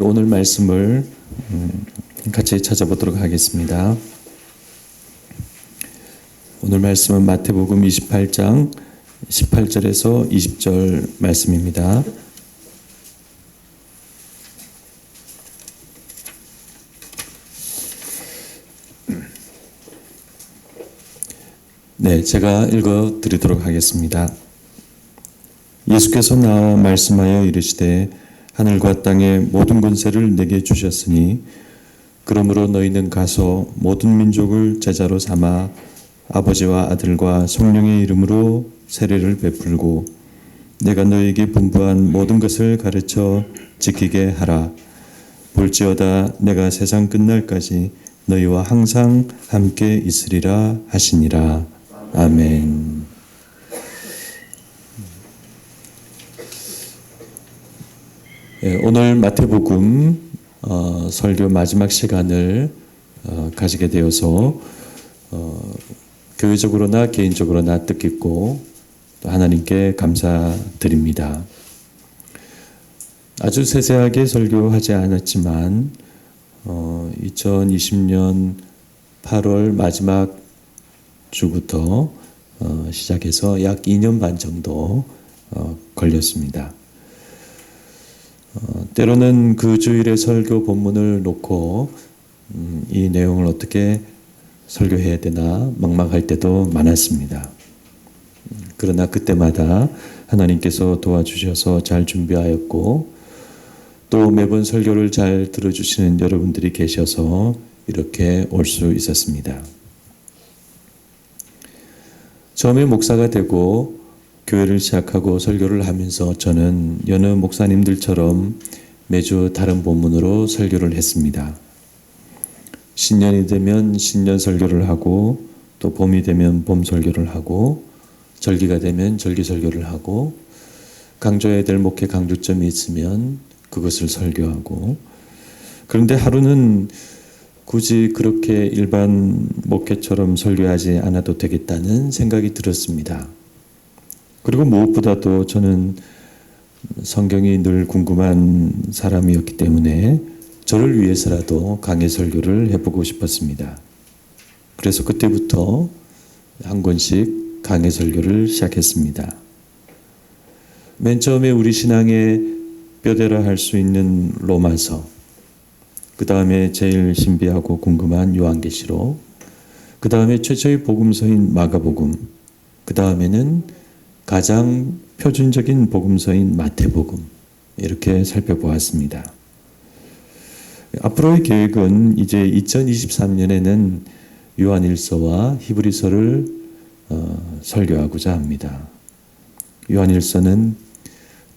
오늘 말씀을 같이 찾아보도록 하겠습니다. 오늘 말씀은 마태복음 28장 18절에서 20절 말씀입니다. 네, 제가 읽어 드리도록 하겠습니다. 예수께서 나와 말씀하여 이르시되 하늘과 땅의 모든 권세를 내게 주셨으니 그러므로 너희는 가서 모든 민족을 제자로 삼아 아버지와 아들과 성령의 이름으로 세례를 베풀고 내가 너희에게 분부한 모든 것을 가르쳐 지키게 하라. 볼지어다 내가 세상 끝날까지 너희와 항상 함께 있으리라 하시니라. 아멘. 오늘 마태복음 설교 마지막 시간을 가지게 되어서 교회적으로나 개인적으로나 뜻깊고 또 하나님께 감사드립니다. 아주 세세하게 설교하지 않았지만 2020년 8월 마지막 주부터 시작해서 약 2년 반 정도 걸렸습니다. 때로는 그 주일의 설교 본문을 놓고 이 내용을 어떻게 설교해야 되나 막막할 때도 많았습니다. 그러나 그때마다 하나님께서 도와주셔서 잘 준비하였고 또 매번 설교를 잘 들어주시는 여러분들이 계셔서 이렇게 올 수 있었습니다. 처음에 목사가 되고 교회를 시작하고 설교를 하면서 저는 여느 목사님들처럼 매주 다른 본문으로 설교를 했습니다. 신년이 되면 신년 설교를 하고 또 봄이 되면 봄 설교를 하고 절기가 되면 절기 설교를 하고 강조해야 될 목회 강조점이 있으면 그것을 설교하고 그런데 하루는 굳이 그렇게 일반 목회처럼 설교하지 않아도 되겠다는 생각이 들었습니다. 그리고 무엇보다도 저는 성경이 늘 궁금한 사람이었기 때문에 저를 위해서라도 강해 설교를 해보고 싶었습니다. 그래서 그때부터 한 권씩 강해 설교를 시작했습니다. 맨 처음에 우리 신앙의 뼈대라 할 수 있는 로마서, 그 다음에 제일 신비하고 궁금한 요한계시록, 그 다음에 최초의 복음서인 마가복음, 그 다음에는 가장 표준적인 복음서인 마태복음, 이렇게 살펴보았습니다. 앞으로의 계획은 이제 2023년에는 요한일서와 히브리서를 설교하고자 합니다. 요한일서는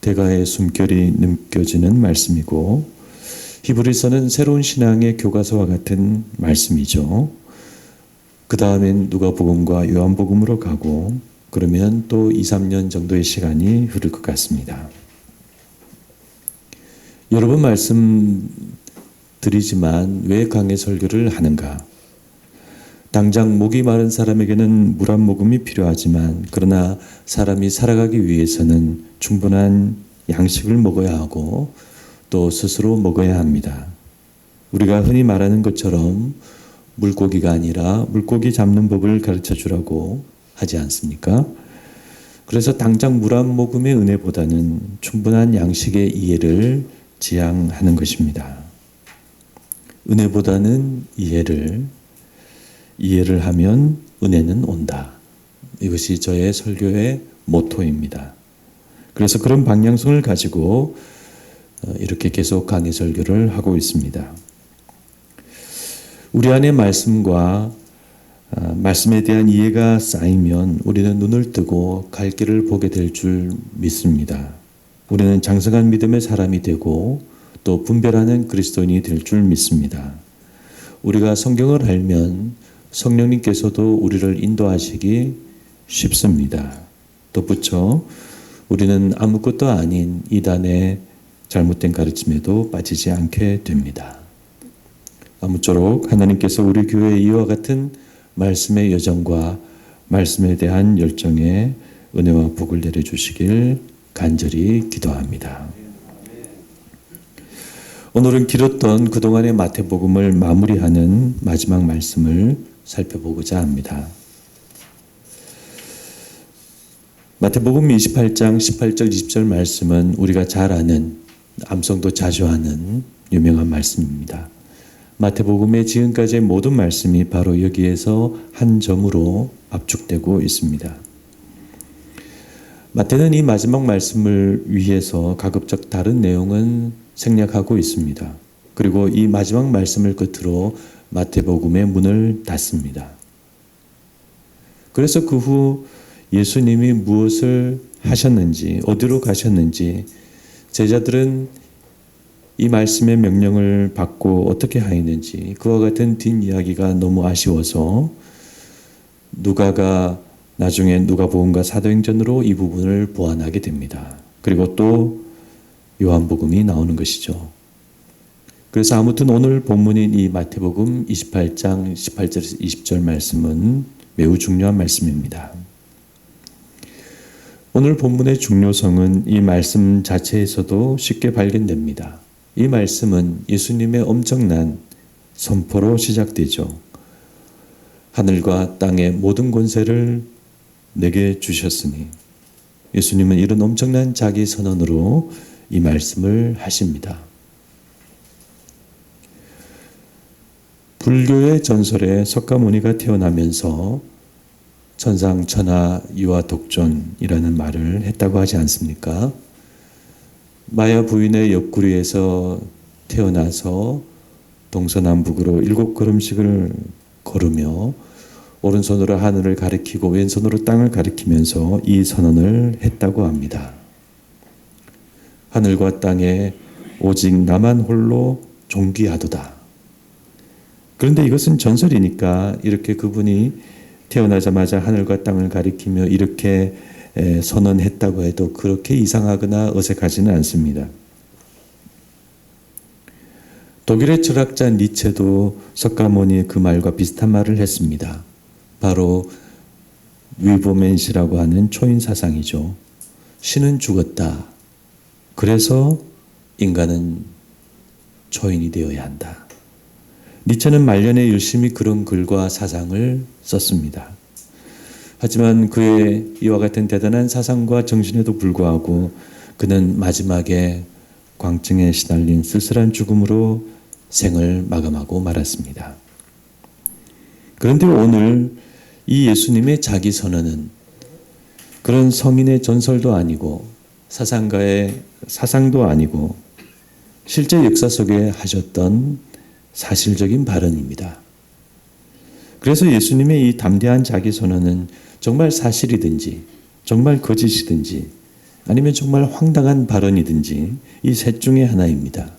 대가의 숨결이 느껴지는 말씀이고 히브리서는 새로운 신앙의 교과서와 같은 말씀이죠. 그 다음엔 누가복음과 요한복음으로 가고 그러면 또 2, 3년 정도의 시간이 흐를 것 같습니다. 여러 번 말씀드리지만 왜 강해 설교를 하는가? 당장 목이 마른 사람에게는 물 한 모금이 필요하지만 그러나 사람이 살아가기 위해서는 충분한 양식을 먹어야 하고 또 스스로 먹어야 합니다. 우리가 흔히 말하는 것처럼 물고기가 아니라 물고기 잡는 법을 가르쳐 주라고 하지 않습니까? 그래서 당장 물 한 모금의 은혜보다는 충분한 양식의 이해를 지향하는 것입니다. 은혜보다는 이해를 하면 은혜는 온다. 이것이 저의 설교의 모토입니다. 그래서 그런 방향성을 가지고 이렇게 계속 강의 설교를 하고 있습니다. 우리 안에 말씀과 말씀에 대한 이해가 쌓이면 우리는 눈을 뜨고 갈 길을 보게 될 줄 믿습니다. 우리는 장성한 믿음의 사람이 되고 또 분별하는 그리스도인이 될 줄 믿습니다. 우리가 성경을 알면 성령님께서도 우리를 인도하시기 쉽습니다. 덧붙여 우리는 아무것도 아닌 이단의 잘못된 가르침에도 빠지지 않게 됩니다. 아무쪼록 하나님께서 우리 교회에 이와 같은 말씀의 여정과 말씀에 대한 열정에 은혜와 복을 내려주시길 간절히 기도합니다. 오늘은 길었던 그동안의 마태복음을 마무리하는 마지막 말씀을 살펴보고자 합니다. 마태복음 28장 18절 20절 말씀은 우리가 잘 아는, 암송도 자주 하는 유명한 말씀입니다. 마태복음의 지금까지의 모든 말씀이 바로 여기에서 한 점으로 압축되고 있습니다. 마태는 이 마지막 말씀을 위해서 가급적 다른 내용은 생략하고 있습니다. 그리고 이 마지막 말씀을 끝으로 마태복음의 문을 닫습니다. 그래서 그 후 예수님이 무엇을 하셨는지, 어디로 가셨는지 제자들은 이 말씀의 명령을 받고 어떻게 하였는지 그와 같은 뒷이야기가 너무 아쉬워서 누가가 나중에 누가복음과 사도행전으로 이 부분을 보완하게 됩니다. 그리고 또 요한복음이 나오는 것이죠. 그래서 아무튼 오늘 본문인 이 마태복음 28장 18절에서 20절 말씀은 매우 중요한 말씀입니다. 오늘 본문의 중요성은 이 말씀 자체에서도 쉽게 발견됩니다. 이 말씀은 예수님의 엄청난 선포로 시작되죠. 하늘과 땅의 모든 권세를 내게 주셨으니, 예수님은 이런 엄청난 자기 선언으로 이 말씀을 하십니다. 불교의 전설에 석가모니가 태어나면서 천상천하 유아독존이라는 말을 했다고 하지 않습니까? 마야 부인의 옆구리에서 태어나서 동서남북으로 7걸음씩을 걸으며 오른손으로 하늘을 가리키고 왼손으로 땅을 가리키면서 이 선언을 했다고 합니다. 하늘과 땅에 오직 나만 홀로 존귀하도다. 그런데 이것은 전설이니까 이렇게 그분이 태어나자마자 하늘과 땅을 가리키며 이렇게 선언했다고 해도 그렇게 이상하거나 어색하지는 않습니다. 독일의 철학자 니체도 석가모니의 그 말과 비슷한 말을 했습니다. 바로 위보멘시라고 하는 초인 사상이죠. 신은 죽었다. 그래서 인간은 초인이 되어야 한다. 니체는 말년에 열심히 그런 글과 사상을 썼습니다. 하지만 그의 이와 같은 대단한 사상과 정신에도 불구하고 그는 마지막에 광증에 시달린 쓸쓸한 죽음으로 생을 마감하고 말았습니다. 그런데 오늘 이 예수님의 자기 선언은 그런 성인의 전설도 아니고 사상가의 사상도 아니고 실제 역사 속에 하셨던 사실적인 발언입니다. 그래서 예수님의 이 담대한 자기 선언은 정말 사실이든지 정말 거짓이든지 아니면 정말 황당한 발언이든지 이 셋 중에 하나입니다.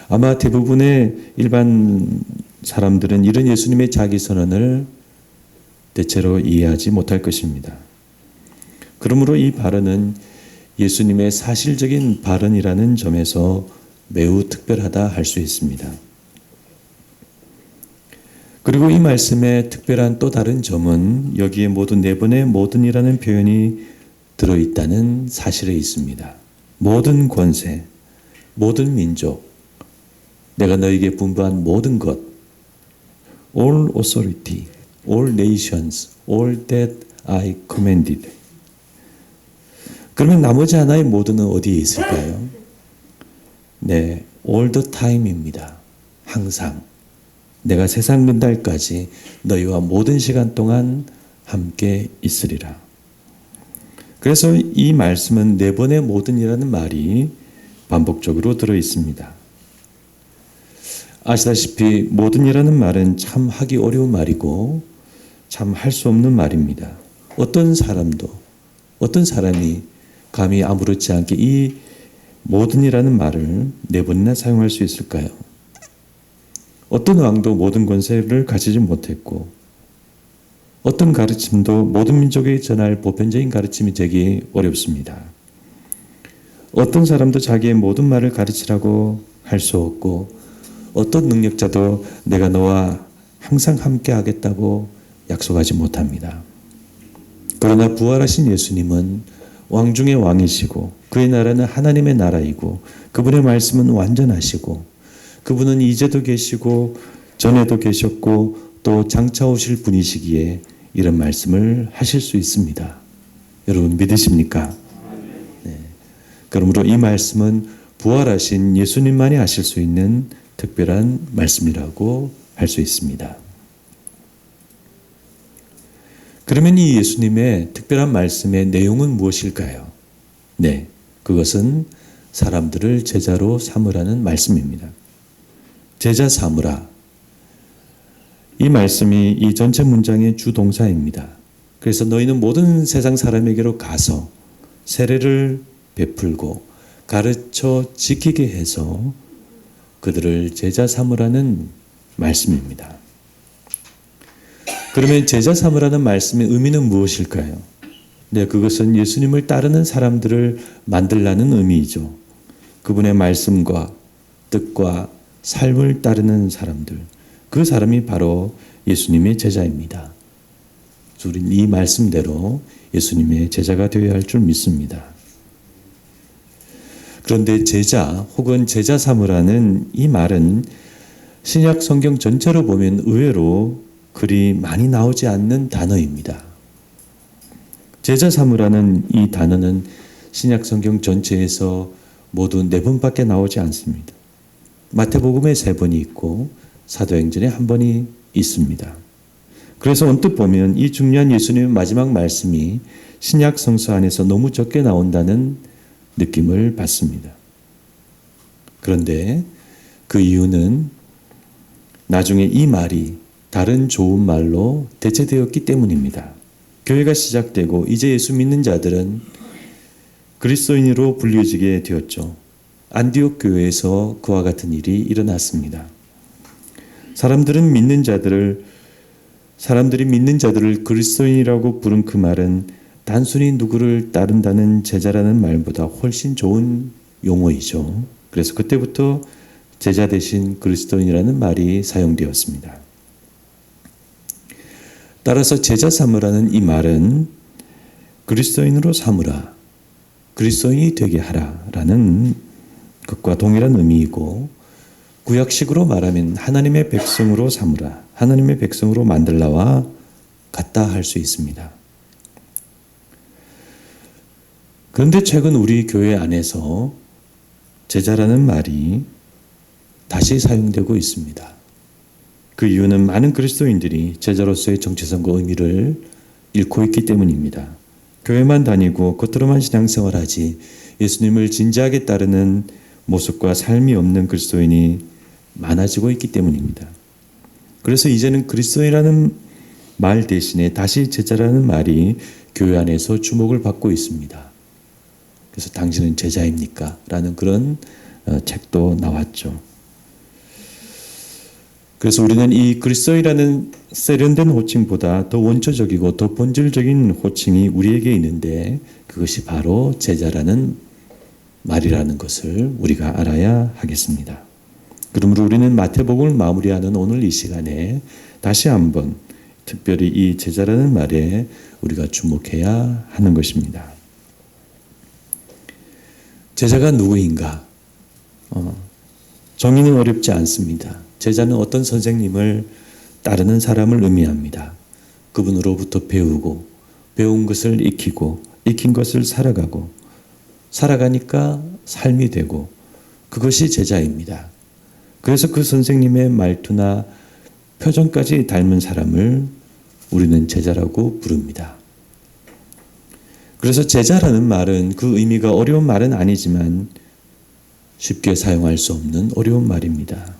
아마 대부분의 일반 사람들은 이런 예수님의 자기 선언을 대체로 이해하지 못할 것입니다. 그러므로 이 발언은 예수님의 사실적인 발언이라는 점에서 매우 특별하다 할 수 있습니다. 그리고 이 말씀의 특별한 또 다른 점은 여기에 모두 네 번의 모든이라는 표현이 들어있다는 사실에 있습니다. 모든 권세, 모든 민족, 내가 너에게 분부한 모든 것, all authority, all nations, all that I commanded. 그러면 나머지 하나의 모든은 어디에 있을까요? 네, all the time입니다. 항상. 내가 세상 끝날까지 너희와 모든 시간 동안 함께 있으리라. 그래서 이 말씀은 네 번의 모든이라는 말이 반복적으로 들어 있습니다. 아시다시피 모든이라는 말은 참 하기 어려운 말이고 참 할 수 없는 말입니다. 어떤 사람이 감히 아무렇지 않게 이 모든이라는 말을 네 번이나 사용할 수 있을까요? 어떤 왕도 모든 권세를 가지지 못했고 어떤 가르침도 모든 민족에 전할 보편적인 가르침이 되기 어렵습니다. 어떤 사람도 자기의 모든 말을 가르치라고 할 수 없고 어떤 능력자도 내가 너와 항상 함께 하겠다고 약속하지 못합니다. 그러나 부활하신 예수님은 왕 중의 왕이시고 그의 나라는 하나님의 나라이고 그분의 말씀은 완전하시고 그분은 이제도 계시고 전에도 계셨고 또 장차 오실 분이시기에 이런 말씀을 하실 수 있습니다. 여러분 믿으십니까? 네. 그러므로 이 말씀은 부활하신 예수님만이 하실 수 있는 특별한 말씀이라고 할 수 있습니다. 그러면 이 예수님의 특별한 말씀의 내용은 무엇일까요? 네, 그것은 사람들을 제자로 삼으라는 말씀입니다. 제자 삼으라. 이 말씀이 이 전체 문장의 주동사입니다. 그래서 너희는 모든 세상 사람에게로 가서 세례를 베풀고 가르쳐 지키게 해서 그들을 제자 삼으라는 말씀입니다. 그러면 제자 삼으라는 말씀의 의미는 무엇일까요? 네, 그것은 예수님을 따르는 사람들을 만들라는 의미이죠. 그분의 말씀과 뜻과 삶을 따르는 사람들, 그 사람이 바로 예수님의 제자입니다. 우리는 이 말씀대로 예수님의 제자가 되어야 할 줄 믿습니다. 그런데 제자 혹은 제자 삼으라는 이 말은 신약 성경 전체로 보면 의외로 그리 많이 나오지 않는 단어입니다. 제자 삼으라는 이 단어는 신약 성경 전체에서 모두 4번밖에 나오지 않습니다. 마태복음에 3번이 있고 사도행전에 1번이 있습니다. 그래서 언뜻 보면 이 중요한 예수님의 마지막 말씀이 신약 성서 안에서 너무 적게 나온다는 느낌을 받습니다. 그런데 그 이유는 나중에 이 말이 다른 좋은 말로 대체되었기 때문입니다. 교회가 시작되고 이제 예수 믿는 자들은 그리스도인으로 불려지게 되었죠. 안디옥 교회에서 그와 같은 일이 일어났습니다. 사람들이 믿는 자들을 그리스도인이라고 부른 그 말은 단순히 누구를 따른다는 제자라는 말보다 훨씬 좋은 용어이죠. 그래서 그때부터 제자 대신 그리스도인이라는 말이 사용되었습니다. 따라서 제자 삼으라는 이 말은 그리스도인으로 삼으라, 그리스도인이 되게 하라라는 것과 동일한 의미이고 구약식으로 말하면 하나님의 백성으로 삼으라, 하나님의 백성으로 만들라와 같다 할 수 있습니다. 그런데 최근 우리 교회 안에서 제자라는 말이 다시 사용되고 있습니다. 그 이유는 많은 그리스도인들이 제자로서의 정체성과 의미를 잃고 있기 때문입니다. 교회만 다니고 겉으로만 신앙생활하지 예수님을 진지하게 따르는 모습과 삶이 없는 그리스도인이 많아지고 있기 때문입니다. 그래서 이제는 그리스도인이라는 말 대신에 다시 제자라는 말이 교회 안에서 주목을 받고 있습니다. 그래서 당신은 제자입니까? 라는 그런 책도 나왔죠. 그래서 우리는 이 그리스도인이라는 세련된 호칭보다 더 원초적이고 더 본질적인 호칭이 우리에게 있는데 그것이 바로 제자라는 말이라는 것을 우리가 알아야 하겠습니다. 그러므로 우리는 마태복음을 마무리하는 오늘 이 시간에 다시 한번 특별히 이 제자라는 말에 우리가 주목해야 하는 것입니다. 제자가 누구인가? 정의는 어렵지 않습니다. 제자는 어떤 선생님을 따르는 사람을 의미합니다. 그분으로부터 배우고 배운 것을 익히고 익힌 것을 살아가고 살아가니까 삶이 되고 그것이 제자입니다. 그래서 그 선생님의 말투나 표정까지 닮은 사람을 우리는 제자라고 부릅니다. 그래서 제자라는 말은 그 의미가 어려운 말은 아니지만 쉽게 사용할 수 없는 어려운 말입니다.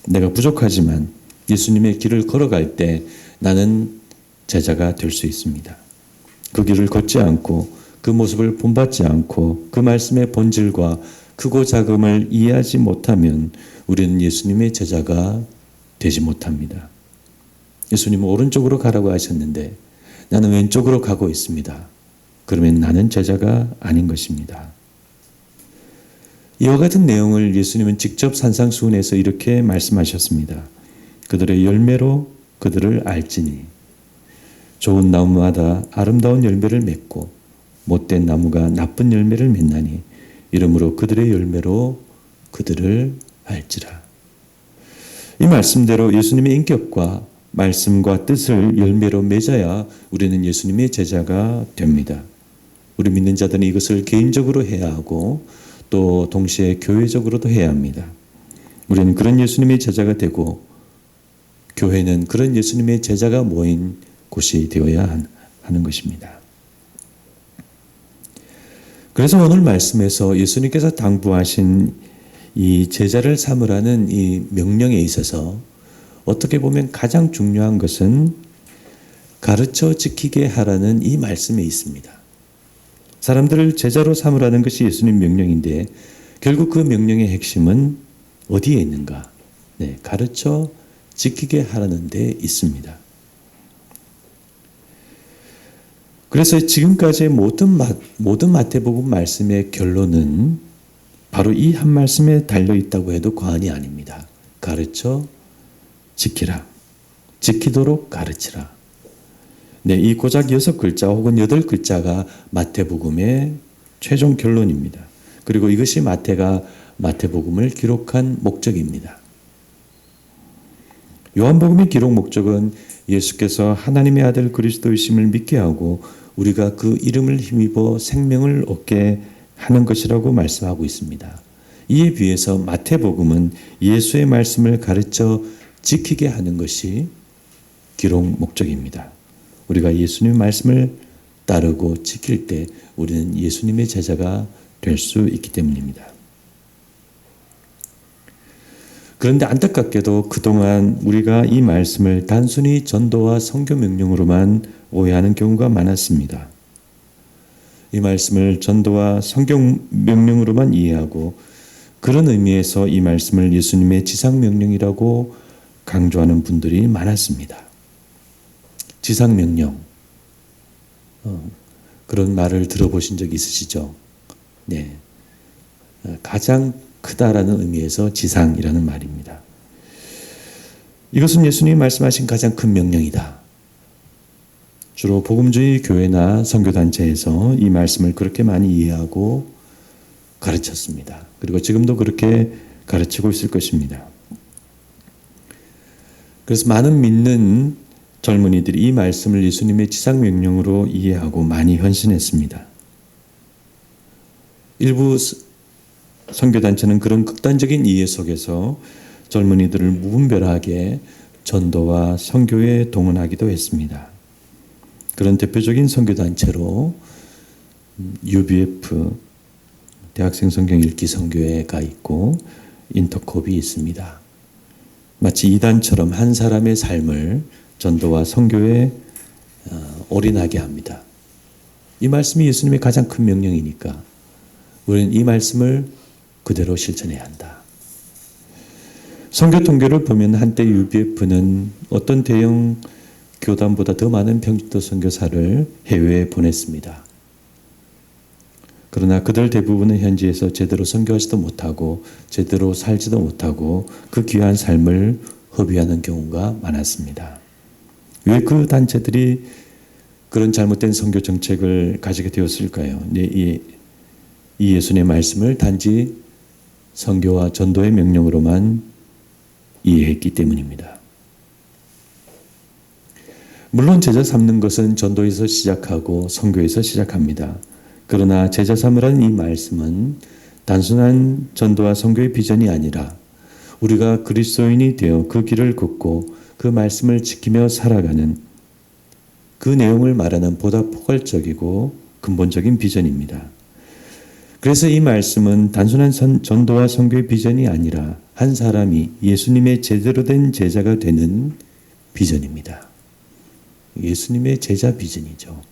내가 부족하지만 예수님의 길을 걸어갈 때 나는 제자가 될 수 있습니다. 그 길을 걷지 않고 그 모습을 본받지 않고 그 말씀의 본질과 크고 작음을 이해하지 못하면 우리는 예수님의 제자가 되지 못합니다. 예수님은 오른쪽으로 가라고 하셨는데 나는 왼쪽으로 가고 있습니다. 그러면 나는 제자가 아닌 것입니다. 이와 같은 내용을 예수님은 직접 산상수훈에서 이렇게 말씀하셨습니다. 그들의 열매로 그들을 알지니 좋은 나무마다 아름다운 열매를 맺고 못된 나무가 나쁜 열매를 맺나니 이러므로 그들의 열매로 그들을 알지라. 이 말씀대로 예수님의 인격과 말씀과 뜻을 열매로 맺어야 우리는 예수님의 제자가 됩니다. 우리 믿는 자들은 이것을 개인적으로 해야 하고 또 동시에 교회적으로도 해야 합니다. 우리는 그런 예수님의 제자가 되고 교회는 그런 예수님의 제자가 모인 곳이 되어야 하는 것입니다. 그래서 오늘 말씀에서 예수님께서 당부하신 이 제자를 삼으라는 이 명령에 있어서 어떻게 보면 가장 중요한 것은 가르쳐 지키게 하라는 이 말씀에 있습니다. 사람들을 제자로 삼으라는 것이 예수님 명령인데 결국 그 명령의 핵심은 어디에 있는가? 네, 가르쳐 지키게 하라는 데 있습니다. 그래서 지금까지의 모든 마태복음 말씀의 결론은 바로 이 한 말씀에 달려 있다고 해도 과언이 아닙니다. 가르쳐 지키라. 지키도록 가르치라. 네, 이 고작 6글자 혹은 8글자가 마태복음의 최종 결론입니다. 그리고 이것이 마태가 마태복음을 기록한 목적입니다. 요한복음의 기록 목적은 예수께서 하나님의 아들 그리스도이심을 믿게 하고 우리가 그 이름을 힘입어 생명을 얻게 하는 것이라고 말씀하고 있습니다. 이에 비해서 마태복음은 예수의 말씀을 가르쳐 지키게 하는 것이 기록 목적입니다. 우리가 예수님의 말씀을 따르고 지킬 때 우리는 예수님의 제자가 될 수 있기 때문입니다. 그런데 안타깝게도 그동안 우리가 이 말씀을 단순히 전도와 선교 명령으로만 오해하는 경우가 많았습니다. 이 말씀을 전도와 선교 명령으로만 이해하고 그런 의미에서 이 말씀을 예수님의 지상 명령이라고 강조하는 분들이 많았습니다. 지상 명령, 그런 말을 들어보신 적 있으시죠? 네, 가장 크다라는 의미에서 지상이라는 말입니다. 이것은 예수님이 말씀하신 가장 큰 명령이다. 주로 복음주의 교회나 선교단체에서 이 말씀을 그렇게 많이 이해하고 가르쳤습니다. 그리고 지금도 그렇게 가르치고 있을 것입니다. 그래서 많은 믿는 젊은이들이 이 말씀을 예수님의 지상 명령으로 이해하고 많이 헌신했습니다. 일부 선교단체는 그런 극단적인 이해 속에서 젊은이들을 무분별하게 전도와 선교에 동원하기도 했습니다. 그런 대표적인 선교단체로 UBF, 대학생 성경 읽기 선교회가 있고 인터콥이 있습니다. 마치 이단처럼 한 사람의 삶을 전도와 선교에 올인하게 합니다. 이 말씀이 예수님의 가장 큰 명령이니까 우리는 이 말씀을 그대로 실천해야 한다. 선교 통계를 보면 한때 UBF는 어떤 대형 교단보다 더 많은 평신도 선교사를 해외에 보냈습니다. 그러나 그들 대부분은 현지에서 제대로 선교하지도 못하고 제대로 살지도 못하고 그 귀한 삶을 허비하는 경우가 많았습니다. 왜 그 단체들이 그런 잘못된 선교 정책을 가지게 되었을까요? 이 예수님의 말씀을 단지 선교와 전도의 명령으로만 이해했기 때문입니다. 물론 제자 삼는 것은 전도에서 시작하고 선교에서 시작합니다. 그러나 제자 삼으라는 이 말씀은 단순한 전도와 선교의 비전이 아니라 우리가 그리스도인이 되어 그 길을 걷고 그 말씀을 지키며 살아가는 그 내용을 말하는 보다 포괄적이고 근본적인 비전입니다. 그래서 이 말씀은 단순한 전도와 선교의 비전이 아니라 한 사람이 예수님의 제대로 된 제자가 되는 비전입니다. 예수님의 제자 비전이죠.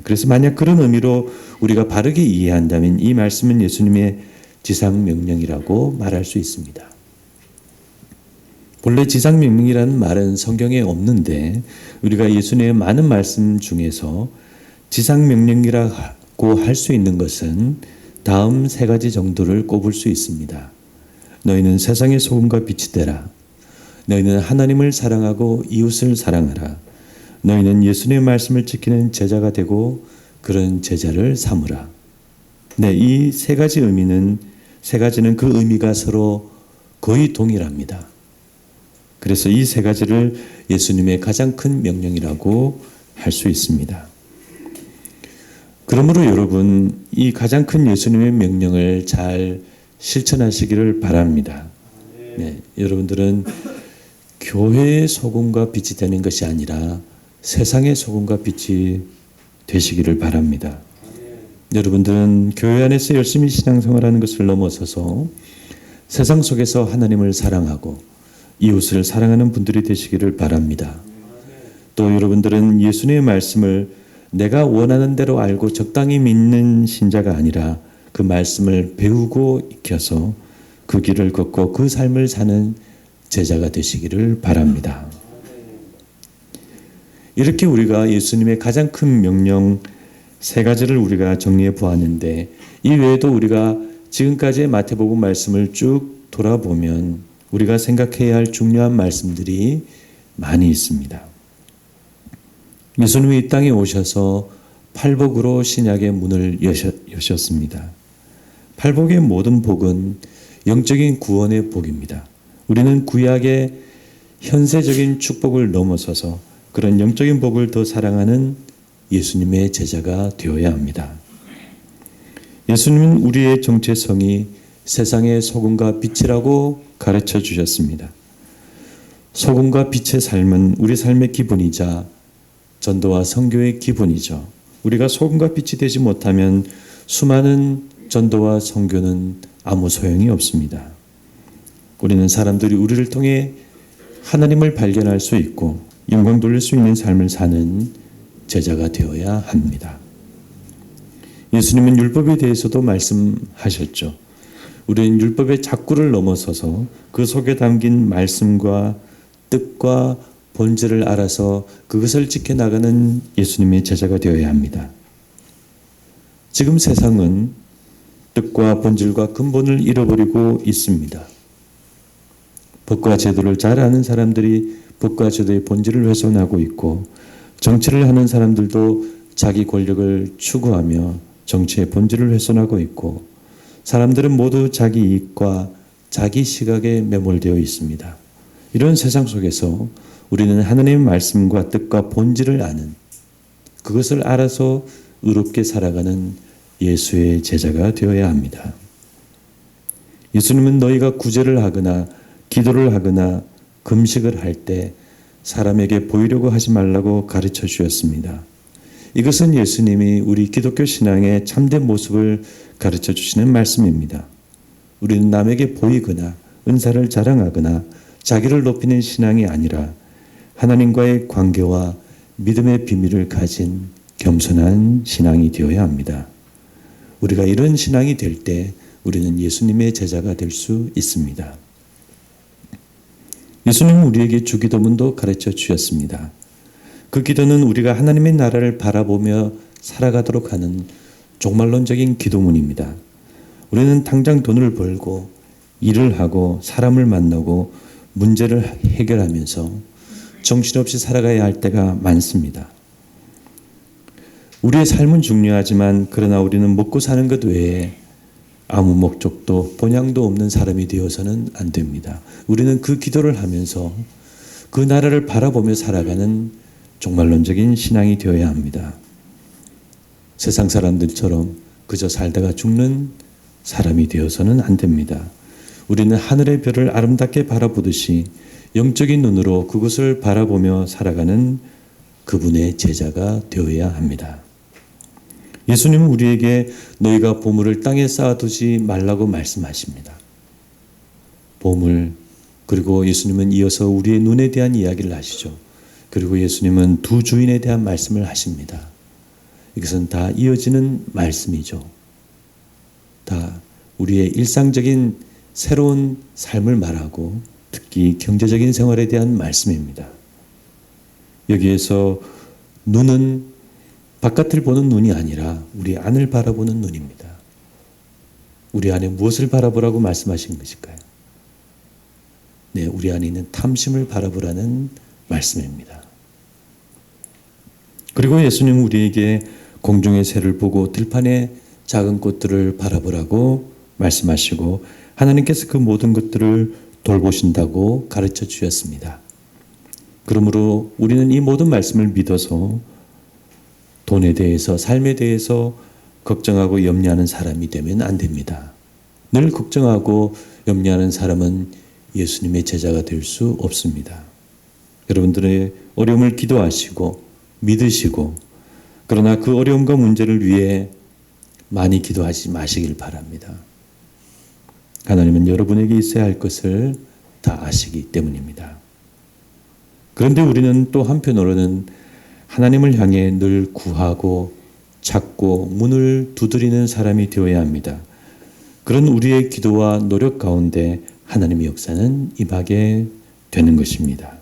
그래서 만약 그런 의미로 우리가 바르게 이해한다면 이 말씀은 예수님의 지상 명령이라고 말할 수 있습니다. 본래 지상 명령이라는 말은 성경에 없는데 우리가 예수님의 많은 말씀 중에서 지상 명령이라고 할 수 있는 것은 다음 세 가지 정도를 꼽을 수 있습니다. 너희는 세상의 소금과 빛이 되라. 너희는 하나님을 사랑하고 이웃을 사랑하라. 너희는 예수님의 말씀을 지키는 제자가 되고 그런 제자를 삼으라. 네, 이 세 가지 의미는 세 가지는 그 의미가 서로 거의 동일합니다. 그래서 이 세 가지를 예수님의 가장 큰 명령이라고 할 수 있습니다. 그러므로 여러분, 이 가장 큰 예수님의 명령을 잘 실천하시기를 바랍니다. 네, 여러분들은 교회의 소금과 빛이 되는 것이 아니라 세상의 소금과 빛이 되시기를 바랍니다. 여러분들은 교회 안에서 열심히 신앙생활하는 것을 넘어서서 세상 속에서 하나님을 사랑하고 이웃을 사랑하는 분들이 되시기를 바랍니다. 또 여러분들은 예수님의 말씀을 내가 원하는 대로 알고 적당히 믿는 신자가 아니라 그 말씀을 배우고 익혀서 그 길을 걷고 그 삶을 사는 제자가 되시기를 바랍니다. 이렇게 우리가 예수님의 가장 큰 명령 세 가지를 우리가 정리해 보았는데, 이 외에도 우리가 지금까지의 마태복음 말씀을 쭉 돌아보면 우리가 생각해야 할 중요한 말씀들이 많이 있습니다. 예수님이 이 땅에 오셔서 팔복으로 신약의 문을 여셨습니다. 팔복의 모든 복은 영적인 구원의 복입니다. 우리는 구약의 현세적인 축복을 넘어서서 그런 영적인 복을 더 사랑하는 예수님의 제자가 되어야 합니다. 예수님은 우리의 정체성이 세상의 소금과 빛이라고 가르쳐 주셨습니다. 소금과 빛의 삶은 우리 삶의 기본이자 전도와 선교의 기본이죠. 우리가 소금과 빛이 되지 못하면 수많은 전도와 선교는 아무 소용이 없습니다. 우리는 사람들이 우리를 통해 하나님을 발견할 수 있고 영광 돌릴 수 있는 삶을 사는 제자가 되어야 합니다. 예수님은 율법에 대해서도 말씀하셨죠. 우리는 율법의 작구를 넘어서서 그 속에 담긴 말씀과 뜻과 본질을 알아서 그것을 지켜나가는 예수님의 제자가 되어야 합니다. 지금 세상은 뜻과 본질과 근본을 잃어버리고 있습니다. 법과 제도를 잘 아는 사람들이 법과 제도의 본질을 훼손하고 있고, 정치를 하는 사람들도 자기 권력을 추구하며 정치의 본질을 훼손하고 있고, 사람들은 모두 자기 이익과 자기 시각에 매몰되어 있습니다. 이런 세상 속에서 우리는 하나님의 말씀과 뜻과 본질을 아는, 그것을 알아서 의롭게 살아가는 예수의 제자가 되어야 합니다. 예수님은 너희가 구제를 하거나 기도를 하거나 금식을 할 때 사람에게 보이려고 하지 말라고 가르쳐 주셨습니다. 이것은 예수님이 우리 기독교 신앙의 참된 모습을 가르쳐 주시는 말씀입니다. 우리는 남에게 보이거나 은사를 자랑하거나 자기를 높이는 신앙이 아니라 하나님과의 관계와 믿음의 비밀을 가진 겸손한 신앙이 되어야 합니다. 우리가 이런 신앙이 될 때 우리는 예수님의 제자가 될 수 있습니다. 예수님은 우리에게 주기도문도 가르쳐 주셨습니다. 그 기도는 우리가 하나님의 나라를 바라보며 살아가도록 하는 종말론적인 기도문입니다. 우리는 당장 돈을 벌고 일을 하고 사람을 만나고 문제를 해결하면서 정신없이 살아가야 할 때가 많습니다. 우리의 삶은 중요하지만 그러나 우리는 먹고 사는 것 외에 아무 목적도 본향도 없는 사람이 되어서는 안 됩니다. 우리는 그 기도를 하면서 그 나라를 바라보며 살아가는 종말론적인 신앙이 되어야 합니다. 세상 사람들처럼 그저 살다가 죽는 사람이 되어서는 안 됩니다. 우리는 하늘의 별을 아름답게 바라보듯이 영적인 눈으로 그것을 바라보며 살아가는 그분의 제자가 되어야 합니다. 예수님은 우리에게 너희가 보물을 땅에 쌓아두지 말라고 말씀하십니다. 보물, 그리고 예수님은 이어서 우리의 눈에 대한 이야기를 하시죠. 그리고 예수님은 두 주인에 대한 말씀을 하십니다. 이것은 다 이어지는 말씀이죠. 다 우리의 일상적인 새로운 삶을 말하고 특히 경제적인 생활에 대한 말씀입니다. 여기에서 눈은 바깥을 보는 눈이 아니라 우리 안을 바라보는 눈입니다. 우리 안에 무엇을 바라보라고 말씀하신 것일까요? 네, 우리 안에 있는 탐심을 바라보라는 말씀입니다. 그리고 예수님은 우리에게 공중의 새를 보고 들판의 작은 꽃들을 바라보라고 말씀하시고 하나님께서 그 모든 것들을 돌보신다고 가르쳐 주셨습니다. 그러므로 우리는 이 모든 말씀을 믿어서 돈에 대해서 삶에 대해서 걱정하고 염려하는 사람이 되면 안 됩니다. 늘 걱정하고 염려하는 사람은 예수님의 제자가 될 수 없습니다. 여러분들의 어려움을 기도하시고 믿으시고 그러나 그 어려움과 문제를 위해 많이 기도하지 마시길 바랍니다. 하나님은 여러분에게 있어야 할 것을 다 아시기 때문입니다. 그런데 우리는 또 한편으로는 하나님을 향해 늘 구하고 찾고 문을 두드리는 사람이 되어야 합니다. 그런 우리의 기도와 노력 가운데 하나님의 역사는 임하게 되는 것입니다.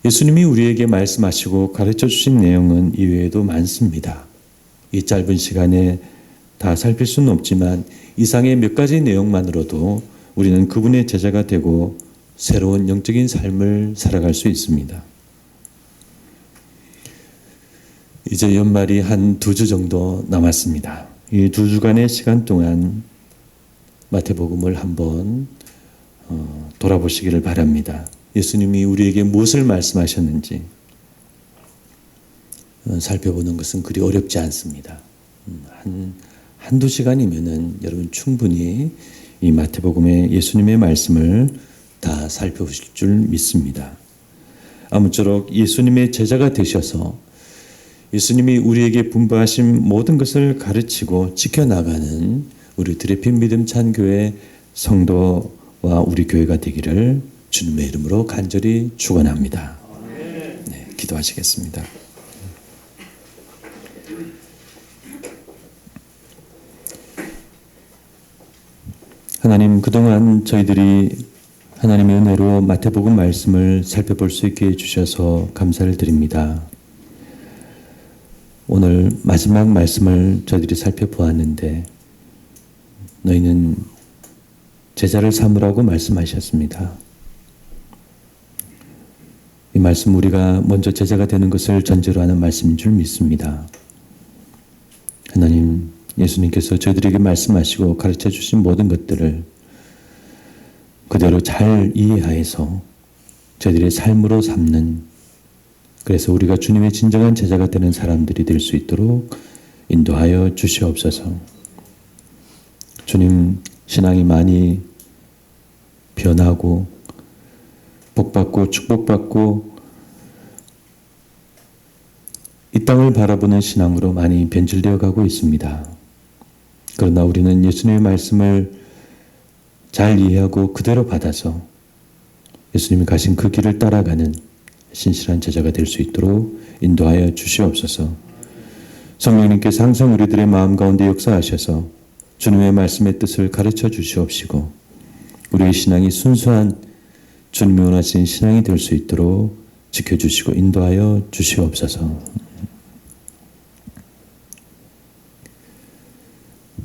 예수님이 우리에게 말씀하시고 가르쳐 주신 내용은 이외에도 많습니다. 이 짧은 시간에 다 살필 수는 없지만 이상의 몇 가지 내용만으로도 우리는 그분의 제자가 되고 새로운 영적인 삶을 살아갈 수 있습니다. 이제 연말이 한 2주 정도 남았습니다. 이 2주간의 시간 동안 마태복음을 한번 돌아보시기를 바랍니다. 예수님이 우리에게 무엇을 말씀하셨는지 살펴보는 것은 그리 어렵지 않습니다. 한두 시간이면은 여러분 충분히 이 마태복음의 예수님의 말씀을 다 살펴보실 줄 믿습니다. 아무쪼록 예수님의 제자가 되셔서 예수님이 우리에게 분부하신 모든 것을 가르치고 지켜나가는 우리 드레핀 믿음찬 교회 성도와 우리 교회가 되기를 주님의 이름으로 간절히 축원합니다. 네, 기도하시겠습니다. 하나님, 그동안 저희들이 하나님의 은혜로 마태복음 말씀을 살펴볼 수 있게 해주셔서 감사를 드립니다. 오늘 마지막 말씀을 저희들이 살펴보았는데 너희는 제자를 삼으라고 말씀하셨습니다. 이 말씀 우리가 먼저 제자가 되는 것을 전제로 하는 말씀인 줄 믿습니다. 하나님, 예수님께서 저희들에게 말씀하시고 가르쳐 주신 모든 것들을 그대로 잘 이해하여서 저희들의 삶으로 삼는, 그래서 우리가 주님의 진정한 제자가 되는 사람들이 될 수 있도록 인도하여 주시옵소서. 주님, 신앙이 많이 변하고 복받고 축복받고 이 땅을 바라보는 신앙으로 많이 변질되어 가고 있습니다. 그러나 우리는 예수님의 말씀을 잘 이해하고 그대로 받아서 예수님이 가신 그 길을 따라가는 신실한 제자가 될 수 있도록 인도하여 주시옵소서. 성령님께서 항상 우리들의 마음 가운데 역사하셔서 주님의 말씀의 뜻을 가르쳐 주시옵시고 우리의 신앙이 순수한 주님이 원하신 신앙이 될 수 있도록 지켜주시고 인도하여 주시옵소서.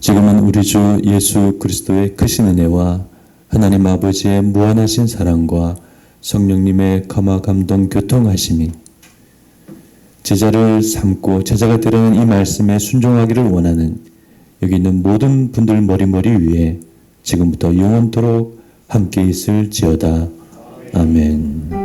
지금은 우리 주 예수 그리스도의 크신 은혜와 하나님 아버지의 무한하신 사랑과 성령님의 감화 감동 교통하심이 제자를 삼고 제자가 되려는 이 말씀에 순종하기를 원하는 여기 있는 모든 분들 머리 위에 지금부터 영원토록 함께 있을지어다. 아멘.